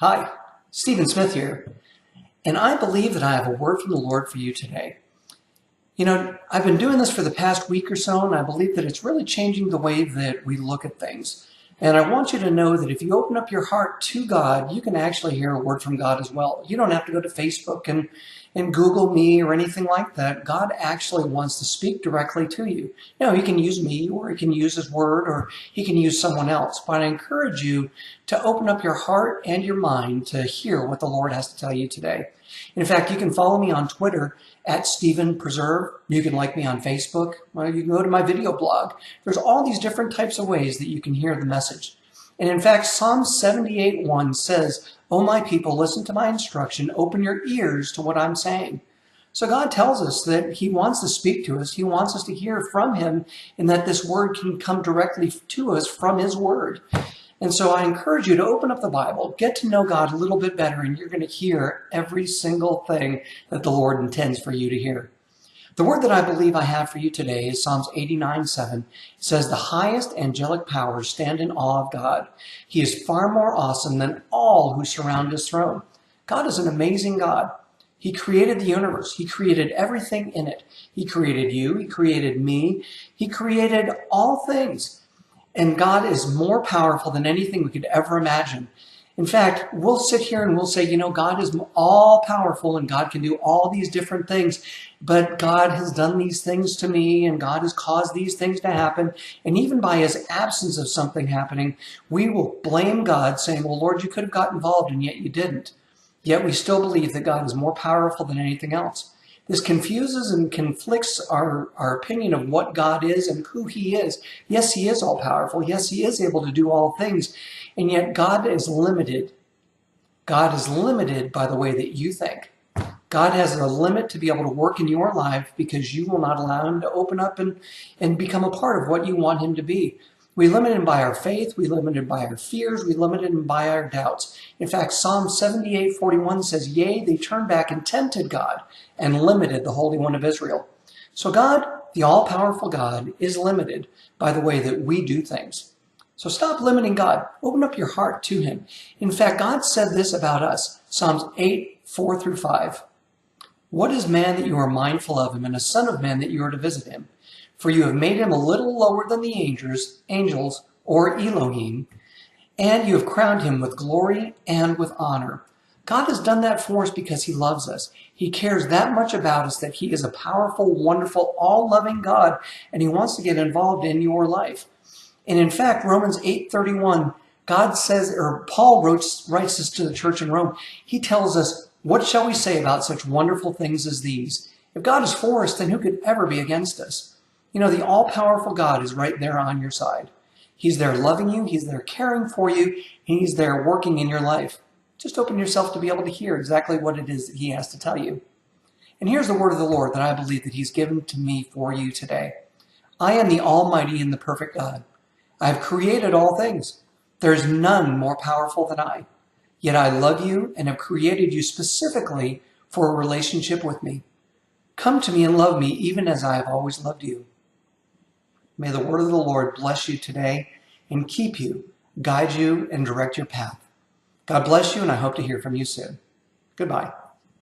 Hi, Stephen Smith here, and I believe that I have a word from the Lord for you today. I've been doing this for the past week or so, and I believe that it's really changing the way that we look at things. And I want you to know that if you open up your heart to God, you can actually hear a word from God as well. You don't have to go to Facebook and Google me or anything like that. God actually wants to speak directly to you. Now, he can use me, or he can use his word, or he can use someone else. But I encourage you to open up your heart and your mind to hear what the Lord has to tell you today. In fact, you can follow me on Twitter at Stephen Preserve. You can like me on Facebook. Well, you can go to my video blog. There's all these different types of ways that you can hear the message. And in fact, Psalm 78:1 says, "O my people, listen to my instruction. Open your ears to what I'm saying." So God tells us that he wants to speak to us. He wants us to hear from him, and that this word can come directly to us from his word. And so I encourage you to open up the Bible, get to know God a little bit better, and you're going to hear every single thing that the Lord intends for you to hear. The word that I believe I have for you today is Psalms 89:7. It says, "The highest angelic powers stand in awe of God. He is far more awesome than all who surround his throne." God is an amazing God. He created the universe. He created everything in it. He created you. He created me. He created all things. And God is more powerful than anything we could ever imagine. In fact, we'll sit here and we'll say, God is all powerful and God can do all these different things. But God has done these things to me and God has caused these things to happen. And even by his absence of something happening, we will blame God, saying, well, Lord, you could have got involved and yet you didn't. Yet we still believe that God is more powerful than anything else. This confuses and conflicts our opinion of what God is and who he is. Yes, he is all powerful. Yes, he is able to do all things. And yet God is limited. God is limited by the way that you think. God has a limit to be able to work in your life because you will not allow him to open up and become a part of what you want him to be. We limit him by our faith. We limit him by our fears. We limit him by our doubts. In fact, Psalm 78:41 says, "Yea, they turned back and tempted God and limited the Holy One of Israel." So God, the all-powerful God, is limited by the way that we do things. So stop limiting God. Open up your heart to him. In fact, God said this about us, Psalms 8:4-5. "What is man that you are mindful of him, and a son of man that you are to visit him? For you have made him a little lower than the angels, or Elohim, and you have crowned him with glory and with honor." God has done that for us because he loves us. He cares that much about us that he is a powerful, wonderful, all-loving God, and he wants to get involved in your life. And in fact, Romans 8:31, God says, or Paul writes this to the church in Rome. He tells us, "What shall we say about such wonderful things as these? If God is for us, then who could ever be against us?" The all-powerful God is right there on your side. He's there loving you. He's there caring for you. He's there working in your life. Just open yourself to be able to hear exactly what it is that he has to tell you. And here's the word of the Lord that I believe that he's given to me for you today. "I am the almighty and the perfect God. I have created all things. There is none more powerful than I. Yet I love you and have created you specifically for a relationship with me. Come to me and love me even as I have always loved you." May the word of the Lord bless you today and keep you, guide you, and direct your path. God bless you, and I hope to hear from you soon. Goodbye.